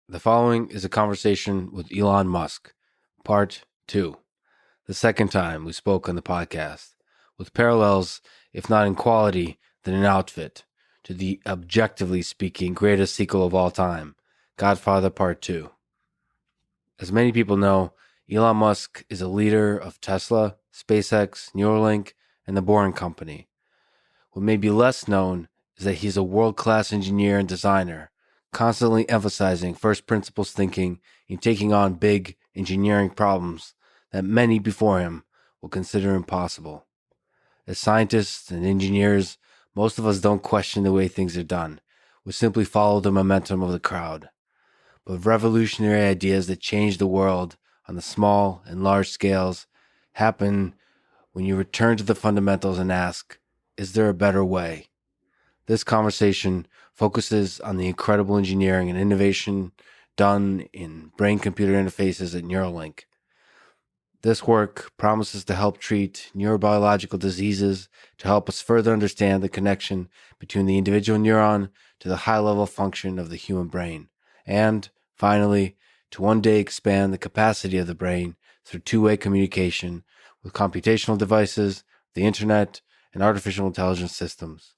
The following is a conversation with Elon Musk, part 2. The second time we spoke on the podcast, with parallels, if not in quality, then in outfit, to the objectively speaking greatest sequel of all time, Godfather Part 2. As many people know, Elon Musk is a leader of Tesla, SpaceX, Neuralink, and the Boring Company. What may be less known is that he's a world-class engineer and designer, constantly emphasizing first principles thinking and taking on big engineering problems that many before him will consider impossible. As scientists and engineers, most of us don't question the way things are done. We simply follow the momentum of the crowd. But revolutionary ideas that change the world on the small and large scales happen when you return to the fundamentals and ask, is there a better way? This conversation focuses on the incredible engineering and innovation done in brain-computer interfaces at Neuralink. This work promises to help treat neurobiological diseases, to help us further understand the connection between the individual neuron to the high-level function of the human brain, and, finally, to one day expand the capacity of the brain through two-way communication with computational devices, the internet, and artificial intelligence systems.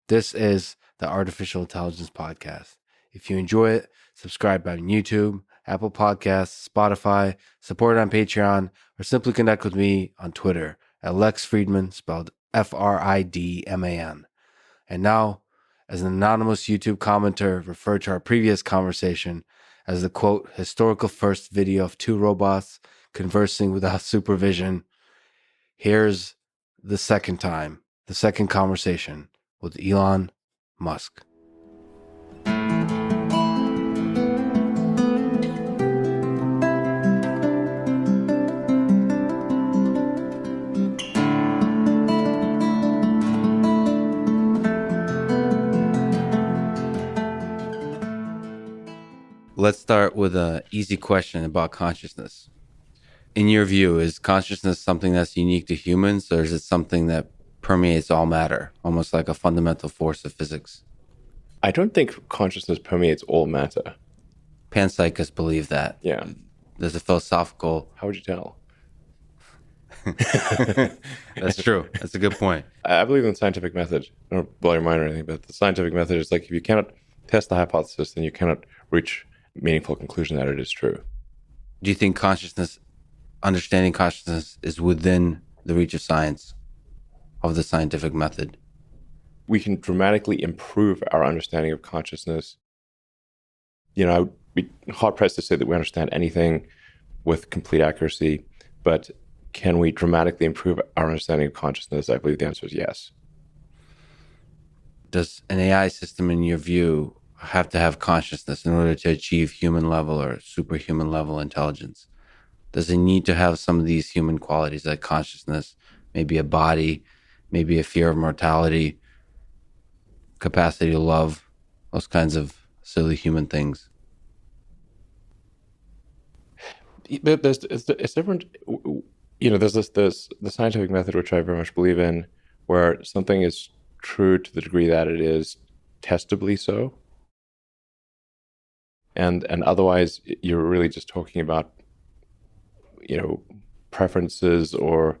This is the Artificial Intelligence Podcast. If you enjoy it, subscribe on YouTube, Apple Podcasts, Spotify, support it on Patreon, or simply connect with me on Twitter at Lex Fridman, spelled Fridman. And now, as an anonymous YouTube commenter referred to our previous conversation as the, quote, historical first video of two robots conversing without supervision, here's the second conversation with Elon Musk. Let's start with an easy question about consciousness. In your view, is consciousness something that's unique to humans, or is it something that permeates all matter, almost like a fundamental force of physics? I don't think consciousness permeates all matter. Panpsychists believe that. Yeah. There's a philosophical... How would you tell? That's true. That's a good point. I believe in the scientific method. I don't blow your mind or anything, but the scientific method is like, if you cannot test the hypothesis, then you cannot reach a meaningful conclusion that it is true. Do you think understanding consciousness is within the reach of science, of the scientific method? We can dramatically improve our understanding of consciousness. You know, I would be hard-pressed to say that we understand anything with complete accuracy, but can we dramatically improve our understanding of consciousness? I believe the answer is yes. Does an AI system, in your view, have to have consciousness in order to achieve human level or superhuman level intelligence? Does it need to have some of these human qualities like consciousness, maybe a body, maybe a fear of mortality, capacity to love, those kinds of silly human things? It's different. You know, there's the scientific method, which I very much believe in, where something is true to the degree that it is testably so. And otherwise, you're really just talking about, you know, preferences or,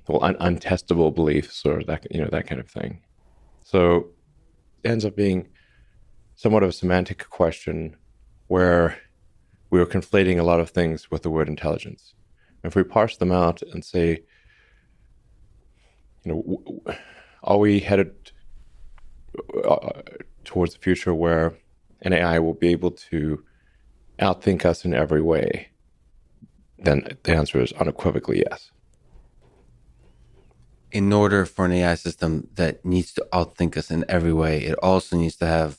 well, untestable beliefs or that, you know, that kind of thing. So it ends up being somewhat of a semantic question where we are conflating a lot of things with the word intelligence. If we parse them out and say, you know, are we headed towards the future where an AI will be able to outthink us in every way? Then the answer is unequivocally yes. In order for an AI system that needs to outthink us in every way, it also needs to have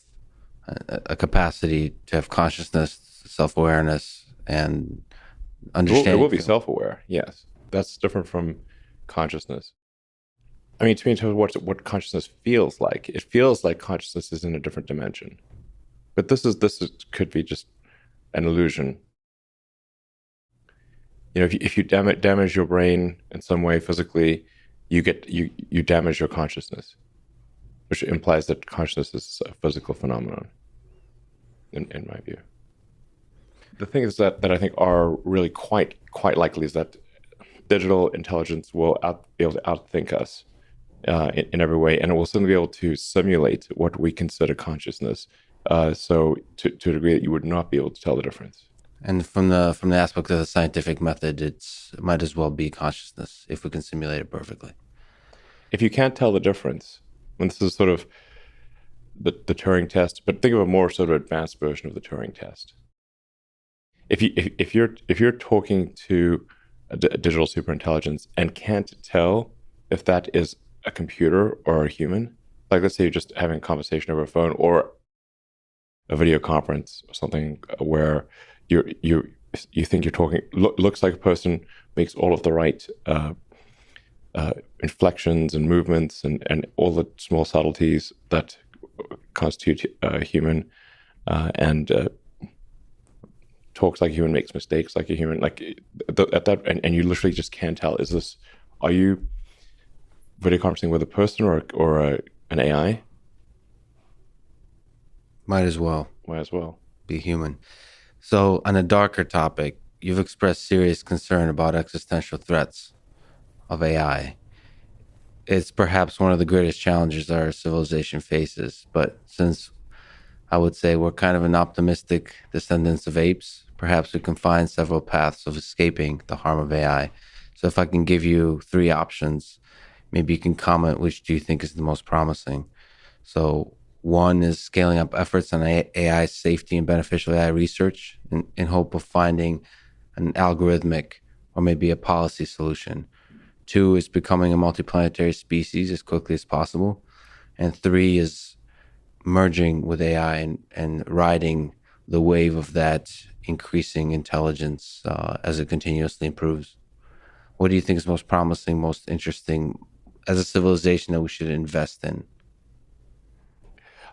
a capacity to have consciousness, self-awareness, and understanding. It will be self-aware, yes. That's different from consciousness. I mean, to me, in terms of what consciousness feels like, it feels like consciousness is in a different dimension. But this could be just an illusion. You know, if you damage your brain in some way physically, you damage your consciousness, which implies that consciousness is a physical phenomenon. in my view. The thing is that I think are really quite likely is that digital intelligence will be able to outthink us in every way, and it will certainly be able to simulate what we consider consciousness. So to a degree that you would not be able to tell the difference. And from the aspect of the scientific method, it might as well be consciousness if we can simulate it perfectly. If you can't tell the difference, and this is sort of the Turing test, but think of a more sort of advanced version of the Turing test. If you're talking to a digital superintelligence and can't tell if that is a computer or a human, like let's say you're just having a conversation over a phone or a video conference or something where you think you're talking, looks like a person, makes all of the right inflections and movements and all the small subtleties that constitute a human, and talks like a human, makes mistakes like a human, like at that, and you literally just can't tell, are you video conferencing with a person or an AI? Might as well be human. So on a darker topic, you've expressed serious concern about existential threats of AI. It's perhaps one of the greatest challenges our civilization faces, but since I would say we're kind of an optimistic descendants of apes, perhaps we can find several paths of escaping the harm of AI. So if I can give you 3 options, maybe you can comment which do you think is the most promising. So 1 is scaling up efforts on AI safety and beneficial AI research in hope of finding an algorithmic or maybe a policy solution. 2 is becoming a multiplanetary species as quickly as possible. And 3 is merging with AI and riding the wave of that increasing intelligence as it continuously improves. What do you think is most promising, most interesting as a civilization that we should invest in?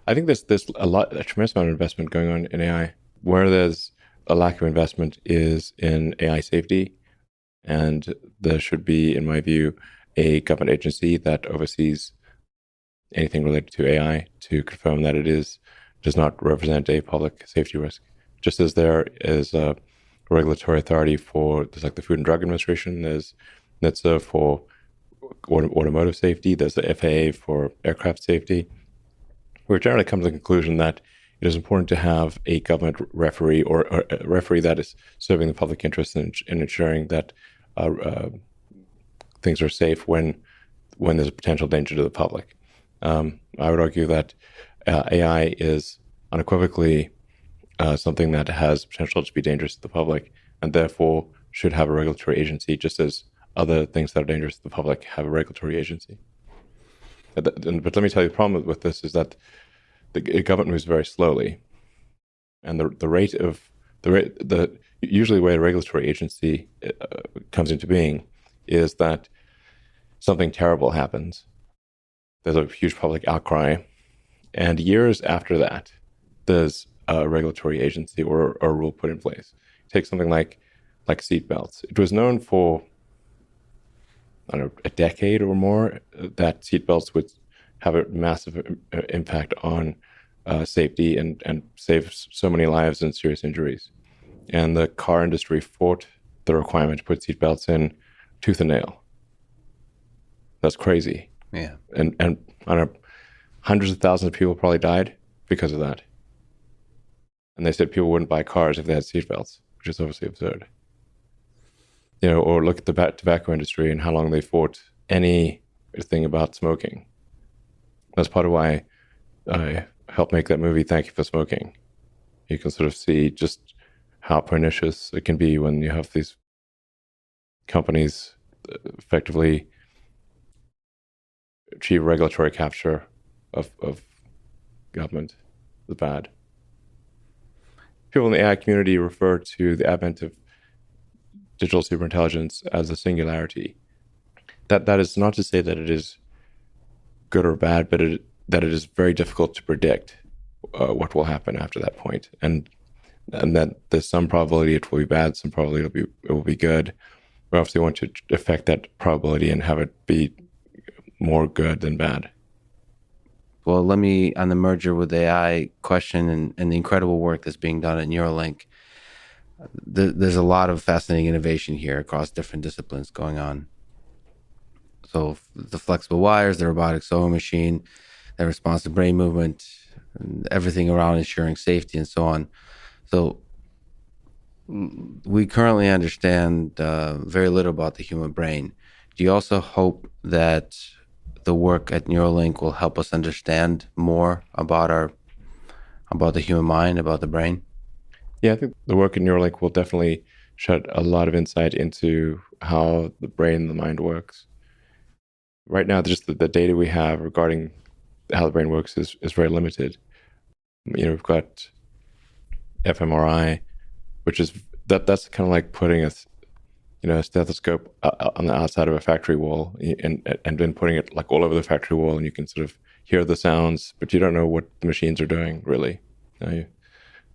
I think there's a tremendous amount of investment going on in AI. Where there's a lack of investment is in AI safety, and there should be, in my view, a government agency that oversees anything related to AI to confirm that it does not represent a public safety risk. Just as there is a regulatory authority there's like the Food and Drug Administration, there's NHTSA for automotive safety, there's the FAA for aircraft safety. We generally come to the conclusion that it is important to have a government referee or a referee that is serving the public interest in ensuring that things are safe when there's a potential danger to the public. I would argue that AI is unequivocally something that has potential to be dangerous to the public, and therefore should have a regulatory agency, just as other things that are dangerous to the public have a regulatory agency. But let me tell you, the problem with this is that the government moves very slowly, and usually the way a regulatory agency comes into being is that something terrible happens. There's a huge public outcry, and years after that, there's a regulatory agency or a rule put in place. Take something like seatbelts. It was known for, I don't know, a decade or more that seatbelts would have a massive impact on safety and save so many lives and serious injuries. And the car industry fought the requirement to put seatbelts in tooth and nail. That's crazy. Yeah. And I don't know, hundreds of thousands of people probably died because of that. And they said people wouldn't buy cars if they had seatbelts, which is obviously absurd. Or look at the tobacco industry and how long they fought anything about smoking. That's part of why I helped make that movie, Thank You for Smoking. You can sort of see just how pernicious it can be when you have these companies effectively achieve regulatory capture of government. The bad. People in the AI community refer to the advent of digital superintelligence as a singularity. That is not to say that it is good or bad, but that it is very difficult to predict what will happen after that point, and that there's some probability it will be bad, some probability it will be good. We obviously want to affect that probability and have it be more good than bad. Well, let me, on the merger with AI question and the incredible work that's being done at Neuralink, there's a lot of fascinating innovation here across different disciplines going on. So the flexible wires, the robotic sewing machine, that responds to brain movement, and everything around ensuring safety and so on. So we currently understand very little about the human brain. Do you also hope that the work at Neuralink will help us understand more about the human mind, about the brain? Yeah, I think the work in Neuralink will definitely shed a lot of insight into how the brain and the mind works. Right now, just the data we have regarding how the brain works is very limited. We've got fMRI, which is that's kind of like putting a stethoscope on the outside of a factory wall, and then putting it like all over the factory wall, and you can sort of hear the sounds, but you don't know what the machines are doing really.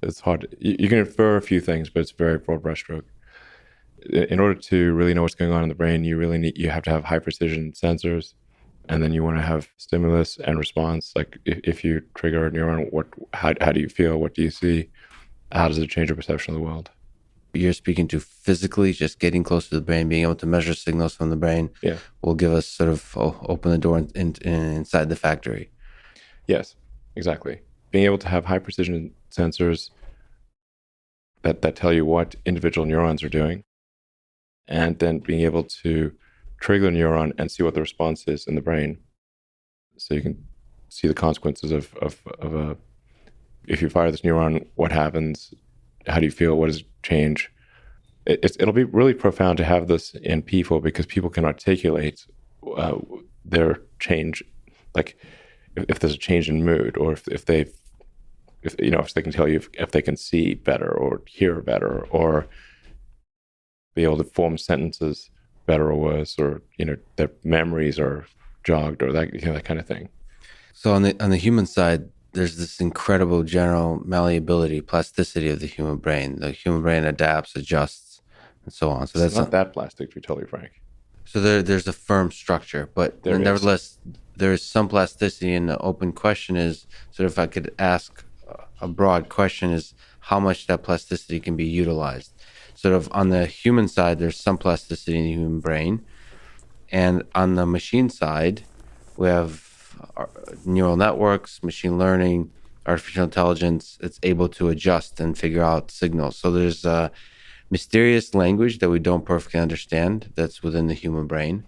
It's hard. You can infer a few things, but it's a very broad brushstroke. In order to really know what's going on in the brain, you have to have high precision sensors, and then you want to have stimulus and response. Like if you trigger a neuron, how do you feel? What do you see? How does it change your perception of the world? You're speaking to physically, just getting close to the brain, being able to measure signals from the brain, Yeah, will give us sort of open the door inside the factory. yes, exactly. Being able to have high precision sensors that tell you what individual neurons are doing, and then being able to trigger the neuron and see what the response is in the brain, so you can see the consequences of a. If you fire this neuron, what happens? How do you feel? What does it change? It'll be really profound to have this in people, because people can articulate their change, like if there's a change in mood, or if they can tell you if they can see better or hear better, or be able to form sentences better or worse, or their memories are jogged, or that kind of thing. So on the human side, there's this incredible general malleability, plasticity of the human brain. The human brain adapts, adjusts, and so on. So It's not that plastic, to be totally frank. So there's a firm structure, but nevertheless, there is some plasticity. And the open question is, sort of, if I could ask a broad question, is how much that plasticity can be utilized. Sort of on the human side, there's some plasticity in the human brain, and on the machine side, we have neural networks, machine learning, artificial intelligence. It's able to adjust and figure out signals. So there's a mysterious language that we don't perfectly understand that's within the human brain.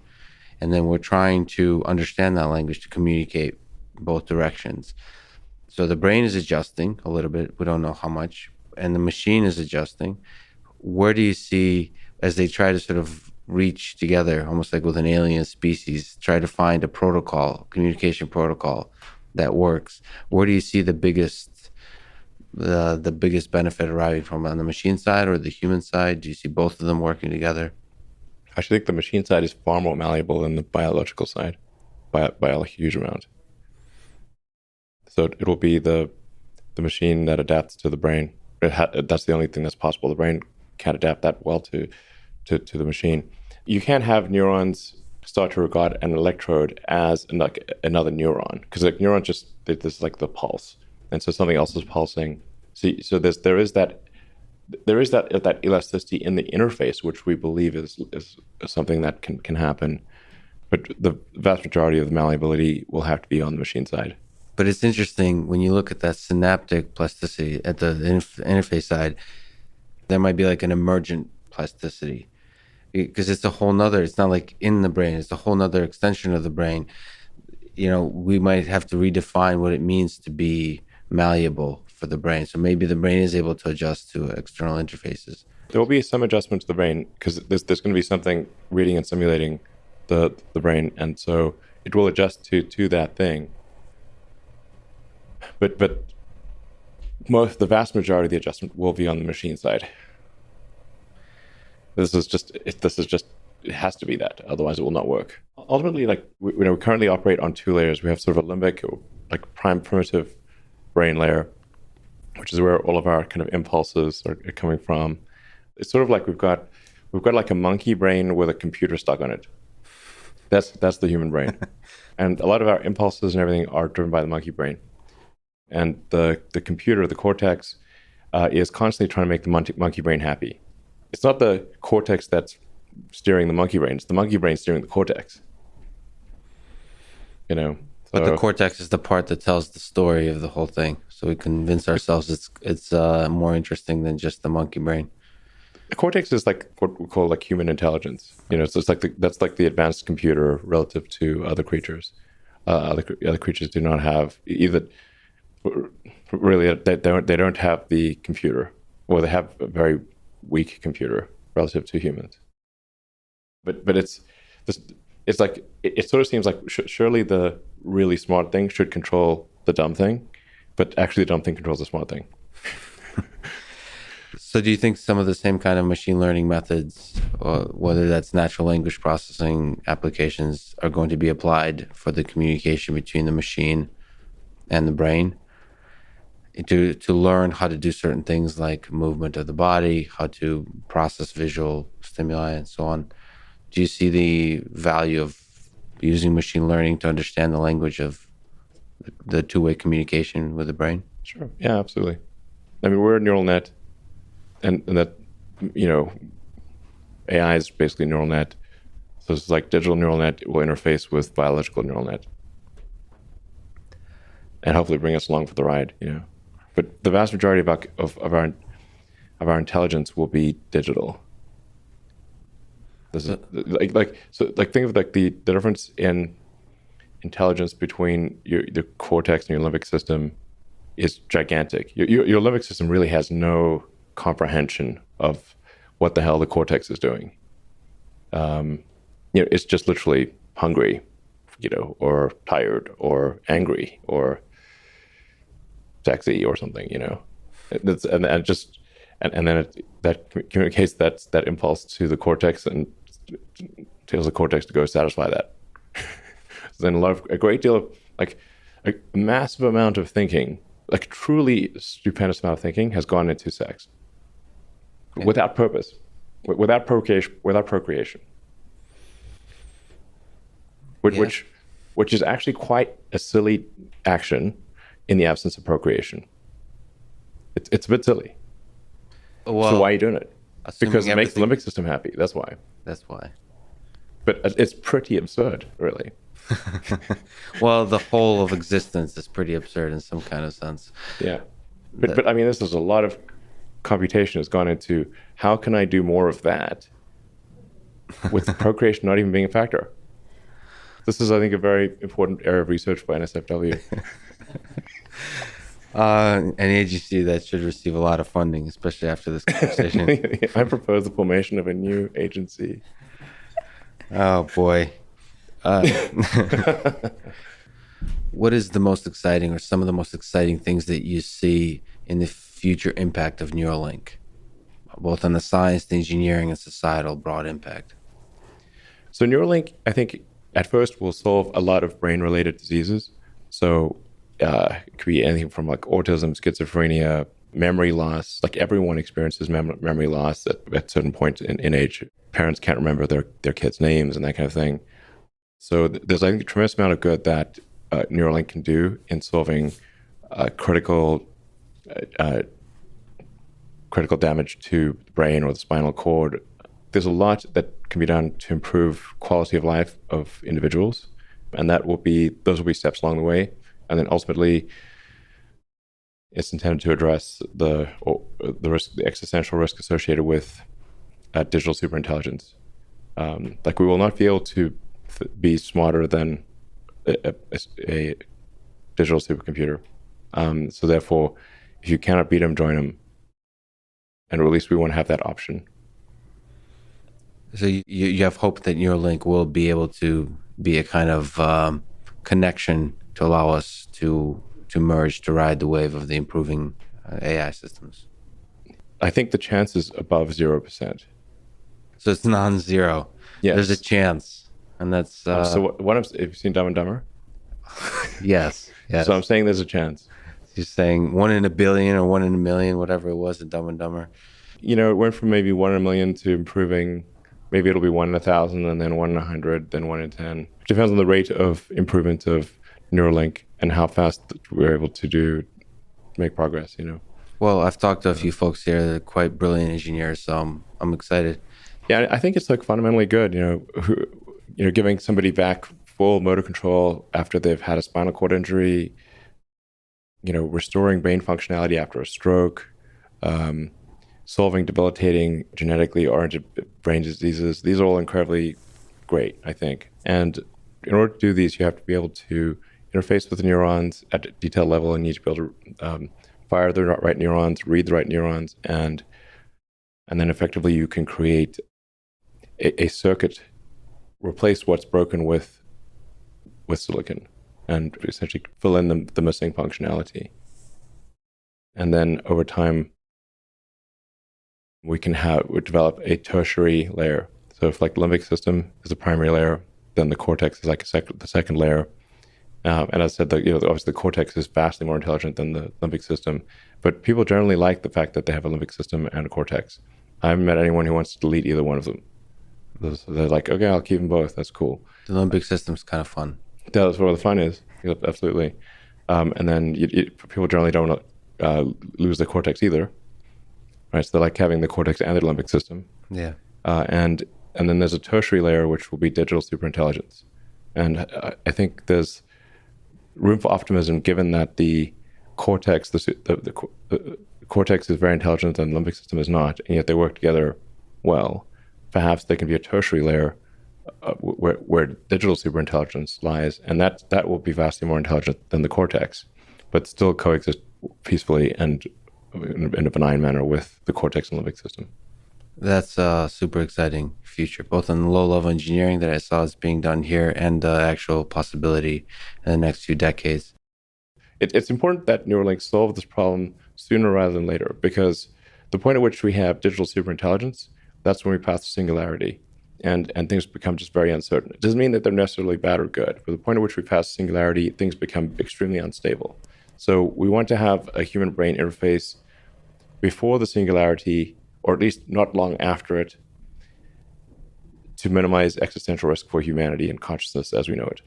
And then we're trying to understand that language to communicate both directions. So the brain is adjusting a little bit. We don't know how much. And the machine is adjusting. Where do you see, as they try to sort of reach together, almost like with an alien species, try to find a protocol, communication protocol that works, where do you see the biggest benefit arriving from, on the machine side or the human side? Do you see both of them working together? I actually think the machine side is far more malleable than the biological side by a huge amount. So it will be the machine that adapts to the brain. That's the only thing that's possible. The brain can't adapt that well to the machine. You can't have neurons start to regard an electrode as like another neuron, because like neurons just, there's like the pulse, and so something else is pulsing. So there is that elasticity in the interface, which we believe is something that can happen, but the vast majority of the malleability will have to be on the machine side. But it's interesting when you look at that synaptic plasticity at the interface side, there might be like an emergent plasticity, because it's a whole nother, it's not like in the brain, it's a whole nother extension of the brain. We might have to redefine what it means to be malleable for the brain. So maybe the brain is able to adjust to external interfaces. There will be some adjustment to the brain, because there's going to be something reading and simulating the brain, and so it will adjust to that thing. But the vast majority of the adjustment will be on the machine side. It has to be that, otherwise it will not work. Ultimately, like we currently operate on two layers. We have sort of a limbic, like prime primitive brain layer, which is where all of our kind of impulses are coming from. It's sort of like we've got like a monkey brain with a computer stuck on it. That's the human brain. And a lot of our impulses and everything are driven by the monkey brain. And the computer, the cortex, is constantly trying to make the monkey brain happy. It's not the cortex that's steering the monkey brain. It's the monkey brain steering the cortex. But the cortex is the part that tells the story of the whole thing. So we convince ourselves it's more interesting than just the monkey brain. The cortex is like what we call like human intelligence. So it's like that's like the advanced computer relative to other creatures. Other creatures do not have either. Really, they don't have the computer, or they have a very weak computer relative to humans. But it's like it sort of seems like surely the really smart thing should control the dumb thing, but actually the dumb thing controls the smart thing. So do you think some of the same kind of machine learning methods, whether that's natural language processing applications, are going to be applied for the communication between the machine and the brain to learn how to do certain things like movement of the body, how to process visual stimuli, and so on? Do you see the value of using machine learning to understand the language of the two-way communication with the brain? Sure. Yeah, absolutely. I mean, we're a neural net, and that, AI is basically a neural net. So it's like digital neural net will interface with biological neural net, and hopefully bring us along for the ride. But the vast majority of our intelligence will be digital. This is think of like the difference in intelligence between the cortex and your limbic system is gigantic. Your limbic system really has no comprehension of what the hell the cortex is doing. It's just literally hungry, or tired, or angry, or sexy, or something. That communicates that impulse to the cortex and tells the cortex to go satisfy that. So then a great deal of like a massive amount of thinking, like truly stupendous amount of thinking, has gone into sex without purpose, without procreation, which is actually quite a silly action in the absence of procreation. It's a bit silly. Well, so why are you doing it? Because it makes the limbic system happy. That's why. But it's pretty absurd, really. Well, the whole of existence is pretty absurd in some kind of sense. Yeah. But I mean, this is a lot of computation has gone into how can I do more of that with procreation not even being a factor. This is, I think, a very important area of research by NSFW. An agency that should receive a lot of funding, especially after this conversation. I propose the formation of a new agency. Oh, boy. What is the most exciting, or some of the most exciting things that you see in the future impact of Neuralink, both on the science, the engineering, and societal broad impact? So Neuralink, I think, at first will solve a lot of brain-related diseases. So it could be anything from like autism, schizophrenia, memory loss. Like everyone experiences memory loss at a certain point in age. Parents can't remember their kids' names and that kind of thing. So there's, I think, a tremendous amount of good that Neuralink can do in solving critical damage to the brain or the spinal cord. There's a lot that can be done to improve quality of life of individuals, and those will be steps along the way. And then ultimately, it's intended to address the risk, the existential risk associated with digital superintelligence. Like we will not be able to be smarter than a digital supercomputer. So therefore, if you cannot beat them, join them. And at least we want to have that option. So you have hope that Neuralink will be able to be a kind of connection to allow us to merge, to ride the wave of the improving AI systems? I think the chance is above 0%. So it's non-zero. Yes. There's a chance. And that's... so have you seen Dumb and Dumber? Yes. So I'm saying there's a chance. You're saying 1 in a billion or 1 in a million, whatever it was, in Dumb and Dumber. It went from maybe 1 in a million to improving maybe it'll be 1 in 1,000, and then 1 in 100, then 1 in 10. It depends on the rate of improvement of Neuralink and how fast we're able to make progress, Well, I've talked to a few folks here that are quite brilliant engineers, so I'm excited. Yeah, I think it's like fundamentally good, giving somebody back full motor control after they've had a spinal cord injury, restoring brain functionality after a stroke, solving debilitating genetically oriented brain diseases. These are all incredibly great, I think. And in order to do these, you have to be able to interface with the neurons at a detailed level, and you need to be able to fire the right neurons, read the right neurons, and then effectively you can create a circuit, replace what's broken with silicon, and essentially fill in the missing functionality. And then over time, we develop a tertiary layer. So if like the limbic system is the primary layer, then the cortex is like the second layer. And as I said, obviously the cortex is vastly more intelligent than the limbic system, but people generally like the fact that they have a limbic system and a cortex. I haven't met anyone who wants to delete either one of them. They're like, okay, I'll keep them both. That's cool. The limbic system's kind of fun. That's where the fun is. Yep, absolutely. And then people generally don't lose the cortex either, right? So they like having the cortex and the limbic system. Yeah. And then there's a tertiary layer, which will be digital superintelligence. And I think there's room for optimism, given that the cortex, the cortex is very intelligent and the limbic system is not, and yet they work together well. Perhaps there can be a tertiary layer where digital superintelligence lies, and that will be vastly more intelligent than the cortex, but still coexist peacefully and in a benign manner with the cortex and limbic system. That's a super exciting future, both on the low-level engineering that I saw is being done here and the actual possibility in the next few decades. It's important that Neuralink solve this problem sooner rather than later, because the point at which we have digital superintelligence, that's when we pass to singularity, and things become just very uncertain. It doesn't mean that they're necessarily bad or good, but the point at which we pass singularity, things become extremely unstable. So we want to have a human brain interface before the singularity, or at least not long after it, to minimize existential risk for humanity and consciousness as we know it.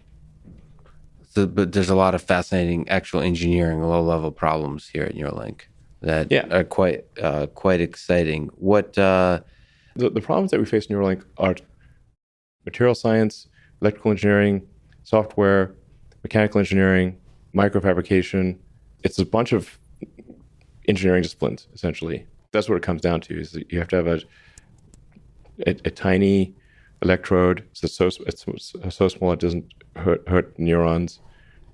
So, but there's a lot of fascinating actual engineering, low-level problems here at Neuralink that are quite exciting. What the problems that we face in Neuralink are material science, electrical engineering, software, mechanical engineering, microfabrication. It's a bunch of engineering disciplines, essentially. That's what it comes down to, is that you have to have a tiny electrode. It's so small it doesn't hurt neurons,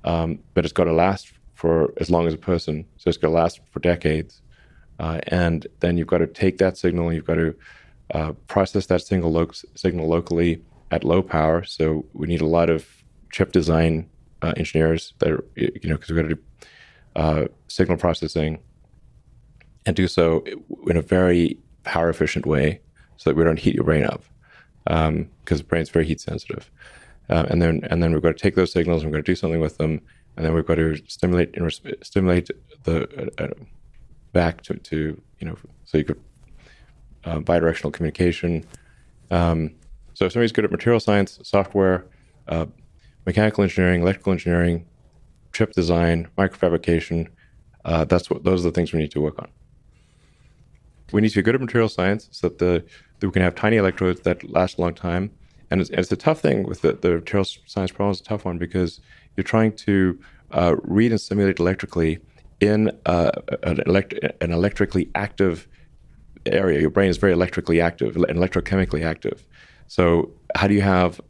but it's got to last for as long as a person. So it's got to last for decades. And then you've got to take that signal, you've got to process that signal locally at low power. So we need a lot of chip design engineers that are, because we've got to do signal processing and do so in a very power efficient way so that we don't heat your brain up, because the brain's very heat sensitive. And then we've got to take those signals and we've got to do something with them, and then we've got to stimulate the back to so you could bidirectional communication. So if somebody's good at material science, software, mechanical engineering, electrical engineering, chip design, microfabrication, those are the things we need to work on. We need to be good at material science so that we can have tiny electrodes that last a long time. And it's a tough thing with the material science problem. It's a tough one because you're trying to read and simulate electrically in an electrically active area. Your brain is very electrically active and electrochemically active. So how do you have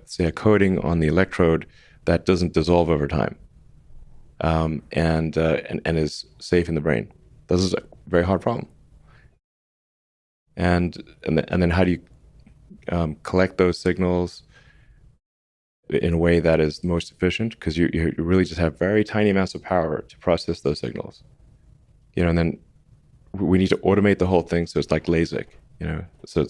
say a coating on the electrode that doesn't dissolve over time and is safe in the brain? This is a very hard problem. And then how do you collect those signals in a way that is most efficient? Because you really just have very tiny amounts of power to process those signals. And then we need to automate the whole thing so it's like LASIK. So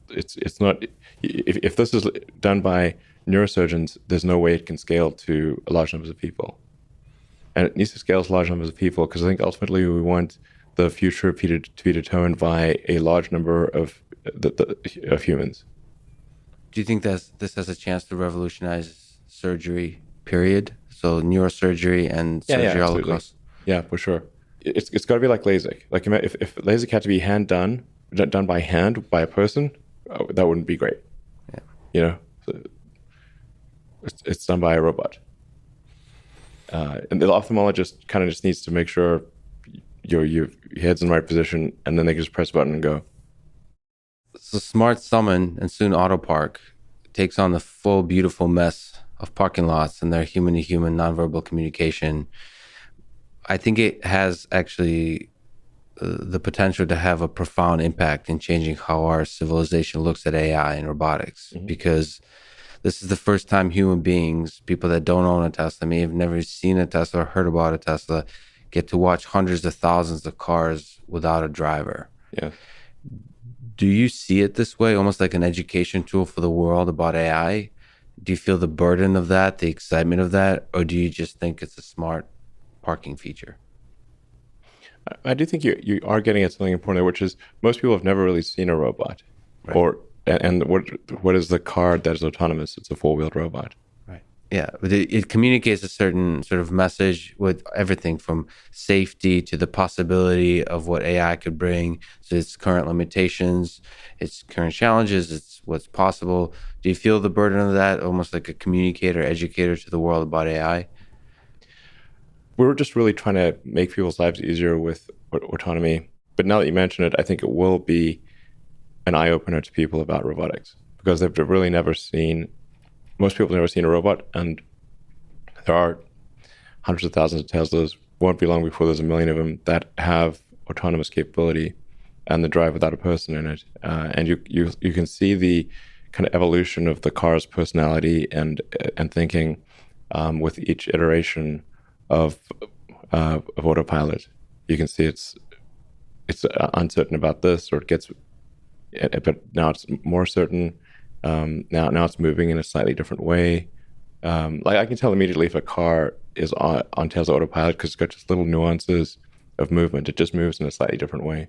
it's not. If this is done by neurosurgeons, there's no way it can scale to large numbers of people, and it needs to scale to large numbers of people because I think ultimately we want the future to be determined by a large number of of humans. Do you think that this has a chance to revolutionize surgery, period? So neurosurgery and Yeah, surgery all absolutely. across? Yeah, for sure. It's got to be like LASIK. Like if LASIK had to be done by hand by a person, that wouldn't be great. Yeah. You know, so it's done by a robot. And the ophthalmologist kind of just needs to make sure your head's in the right position, and then they can just press a button and go. So Smart Summon and soon Autopark takes on the full beautiful mess of parking lots and their human-to-human nonverbal communication. I think it has actually the potential to have a profound impact in changing how our civilization looks at AI and robotics, because this is the first time human beings, people that don't own a Tesla, may have never seen a Tesla or heard about a Tesla, get to watch hundreds of thousands of cars without a driver. Yeah. Do you see it this way, almost like an education tool for the world about AI? Do you feel the burden of that, the excitement of that, or do you just think it's a smart parking feature? I do think you are getting at something important there, which is most people have never really seen a robot. Right. And what is the car that is autonomous? It's a four-wheeled robot. Right. Yeah, but it communicates a certain sort of message with everything from safety to the possibility of what AI could bring, so its current limitations, its current challenges, it's what's possible. Do you feel the burden of that, almost like a communicator, educator to the world about AI? We're just really trying to make people's lives easier with autonomy. But now that you mention it, I think it will be an eye-opener to people about robotics, because they've really never seen, most people have never seen a robot, and there are hundreds of thousands of Teslas. Won't be long before there's a million of them that have autonomous capability and the drive without a person in it. And you can see the kind of evolution of the car's personality and thinking with each iteration of Autopilot. You can see it's uncertain about this, or it gets, but now it's more certain. Now it's moving in a slightly different way. Like I can tell immediately if a car is on Tesla Autopilot, because it's got just little nuances of movement. It just moves in a slightly different way.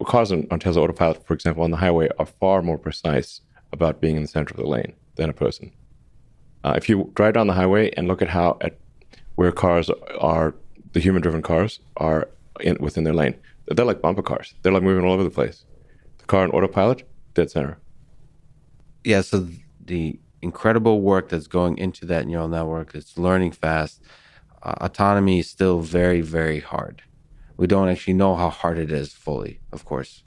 Cars on Tesla Autopilot, for example, on the highway are far more precise about being in the center of the lane than a person. If you drive down the highway and look at where cars are, the human-driven cars are within their lane, they're like bumper cars. They're like moving all over the place. The car on autopilot, dead center. Yeah, so the incredible work that's going into that neural network, it's learning fast. Autonomy is still very, very hard. We don't actually know how hard it is fully, of course.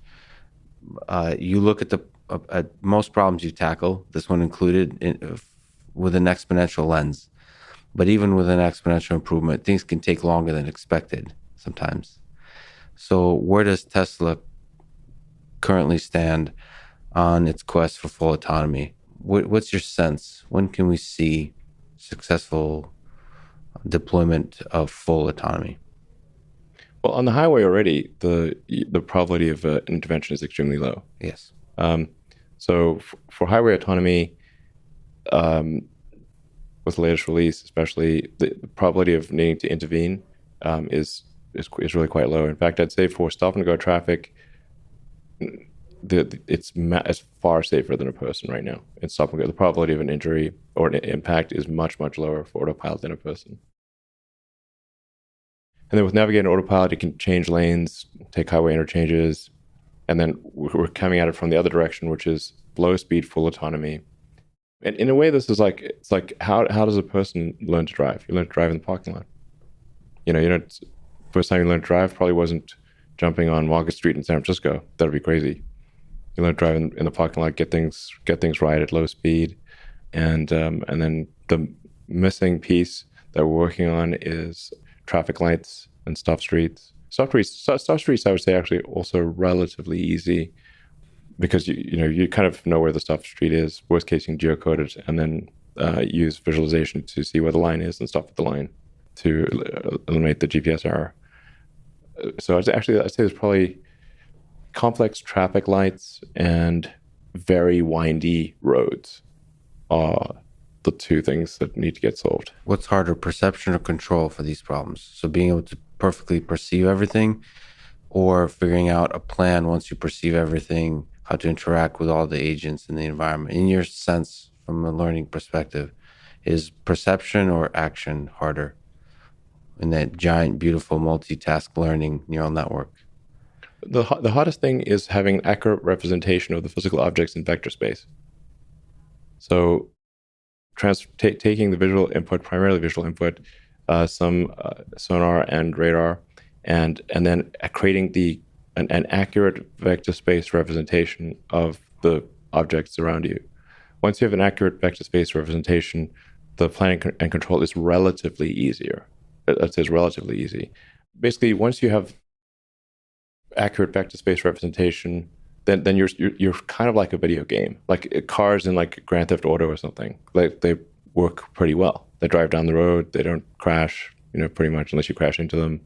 You look at at most problems you tackle, this one included, with an exponential lens. But even with an exponential improvement, things can take longer than expected sometimes. So where does Tesla currently stand on its quest for full autonomy? What's your sense? When can we see successful deployment of full autonomy? Well, on the highway already, the probability of an intervention is extremely low. Yes. So for highway autonomy, with the latest release, especially the probability of needing to intervene is really quite low. In fact, I'd say for stop and go traffic, it's far safer than a person right now. In stop and go, the probability of an injury or an impact is much, much lower for autopilot than a person. And then with navigating autopilot, it can change lanes, take highway interchanges, and then we're coming at it from the other direction, which is low speed, full autonomy. And in a way, this is like, it's like, how does a person learn to drive? You learn to drive in the parking lot. First time you learned to drive probably wasn't jumping on Market Street in San Francisco. That'd be crazy. You learn to drive in the parking lot, get things right at low speed, and then the missing piece that we're working on is traffic lights and stop streets. Stop streets, I would say, actually also relatively easy, because you kind of know where the stop street is. Worst case, you can geocode it and then use visualization to see where the line is and stop at the line to eliminate the GPS error. So I'd say there's probably complex traffic lights and very windy roads are the two things that need to get solved. What's harder, perception or control for these problems? So being able to perfectly perceive everything or figuring out a plan once you perceive everything, how to interact with all the agents in the environment. In your sense, from a learning perspective, is perception or action harder in that giant, beautiful, multitask learning neural network? The hardest thing is having an accurate representation of the physical objects in vector space. So taking the visual input, primarily visual input, some sonar and radar, and then creating an accurate vector space representation of the objects around you. Once you have an accurate vector space representation, the planning and control is relatively easier. That says relatively easy. Basically, once you have accurate vector space representation, then you're kind of like a video game, like cars in like Grand Theft Auto or something. Like they work pretty well. They drive down the road. They don't crash, pretty much unless you crash into them.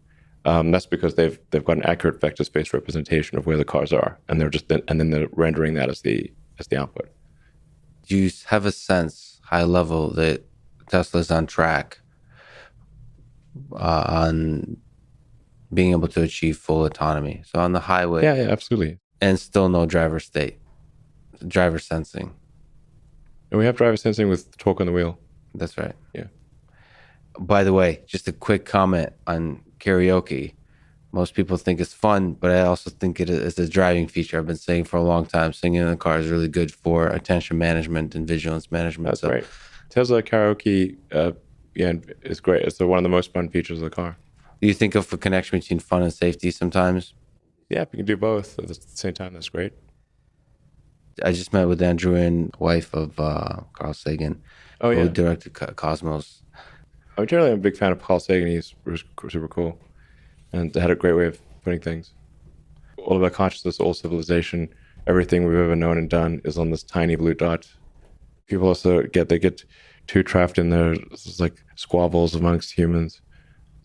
That's because they've got an accurate vector space representation of where the cars are, and then they're rendering that as the output. Do you have a sense, high level, that Tesla's on track on being able to achieve full autonomy? So on the highway, yeah, absolutely, and still no driver sensing. And we have driver sensing with torque on the wheel. That's right. Yeah. By the way, just a quick comment on karaoke. Most people think it's fun, but I also think it is a driving feature. I've been saying for a long time, singing in the car is really good for attention management and vigilance management. That's right. Tesla karaoke, is great. It's one of the most fun features of the car. Do you think of a connection between fun and safety sometimes? Yeah, if you can do both at the same time, that's great. I just met with Andrew and wife of Carl Sagan, who directed Cosmos. I'm generally a big fan of Carl Sagan. He's super cool and had a great way of putting things. All of our consciousness, all civilization, everything we've ever known and done is on this tiny blue dot. People also get too trapped in their like squabbles amongst humans,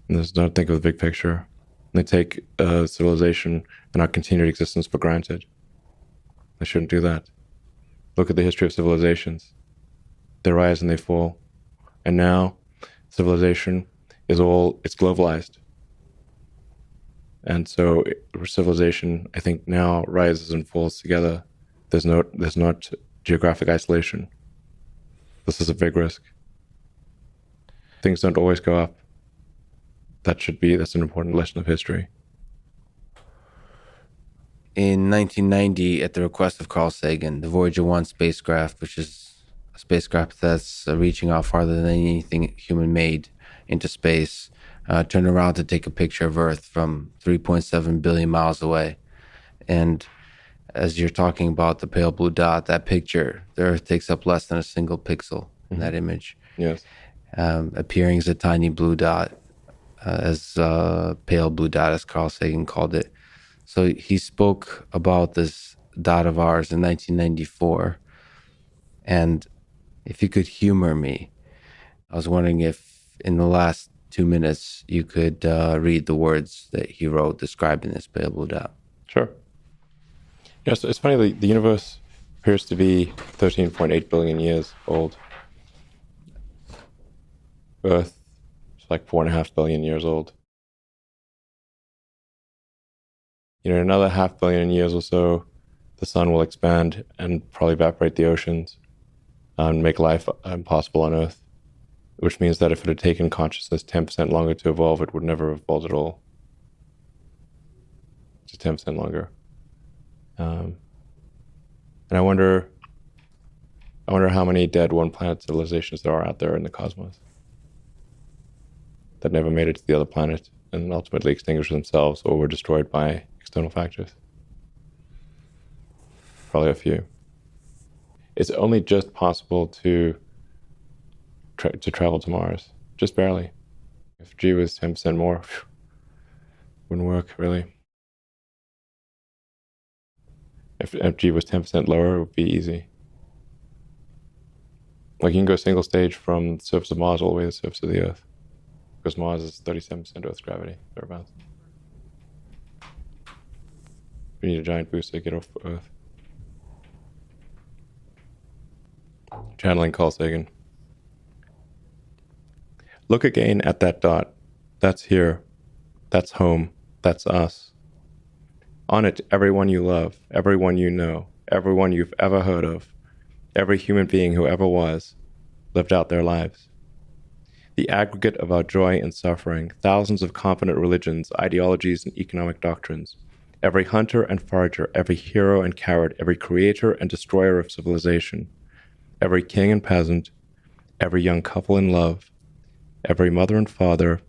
and there's not think of the big picture. And they take civilization and our continued existence for granted. They shouldn't do that. Look at the history of civilizations. They rise and they fall. And now civilization it's globalized. And so civilization, I think, now rises and falls together. There's not geographic isolation. This is a big risk. Things don't always go up. That's an important lesson of history. In 1990, at the request of Carl Sagan, the Voyager 1 spacecraft, which is a spacecraft that's reaching out farther than anything human-made into space, turned around to take a picture of Earth from 3.7 billion miles away. And as you're talking about the pale blue dot, that picture, the Earth takes up less than a single pixel in that image. Yes. Appearing as a tiny blue dot, as pale blue dot, as Carl Sagan called it. So he spoke about this dot of ours in 1994. And if you could humor me, I was wondering if in the last 2 minutes you could read the words that he wrote describing this pale blue dot. Sure. Yes, it's funny, the universe appears to be 13.8 billion years old. Earth is like 4.5 billion years old. In another 500 million years or so, the sun will expand and probably evaporate the oceans and make life impossible on Earth, which means that if it had taken consciousness 10% longer to evolve, it would never have evolved at all. Just 10% longer. And I wonder how many dead one-planet civilizations there are out there in the cosmos that never made it to the other planet and ultimately extinguished themselves or were destroyed by external factors. Probably a few. It's only just possible to travel to Mars, just barely. If G was 10% more, wouldn't work really. If G was 10% lower, it would be easy. Like you can go single stage from the surface of Mars all the way to the surface of the Earth, because Mars is 37% Earth's gravity, thereabouts. We need a giant booster to get off Earth. Channeling Carl Sagan. Look again at that dot. That's here. That's home. That's us. On it, everyone you love, everyone you know, everyone you've ever heard of, every human being who ever was, lived out their lives. The aggregate of our joy and suffering, thousands of competent religions, ideologies, and economic doctrines, every hunter and forager, every hero and coward, every creator and destroyer of civilization, every king and peasant, every young couple in love, every mother and father,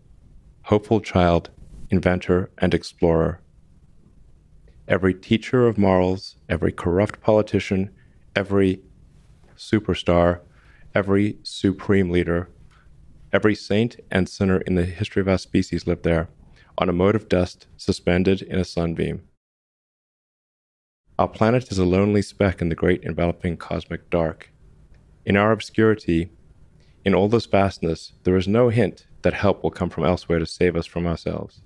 hopeful child, inventor, and explorer, every teacher of morals, every corrupt politician, every superstar, every supreme leader, every saint and sinner in the history of our species lived there, on a mote of dust suspended in a sunbeam. Our planet is a lonely speck in the great enveloping cosmic dark. In our obscurity, in all this vastness, there is no hint that help will come from elsewhere to save us from ourselves.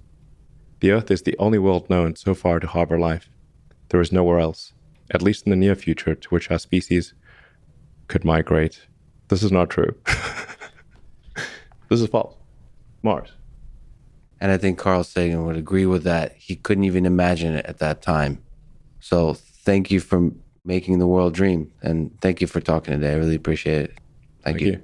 The Earth is the only world known so far to harbor life. There is nowhere else, at least in the near future, to which our species could migrate. This is not true. This is false. Mars. And I think Carl Sagan would agree with that. He couldn't even imagine it at that time. So thank you for making the world dream. And thank you for talking today. I really appreciate it. Thank you.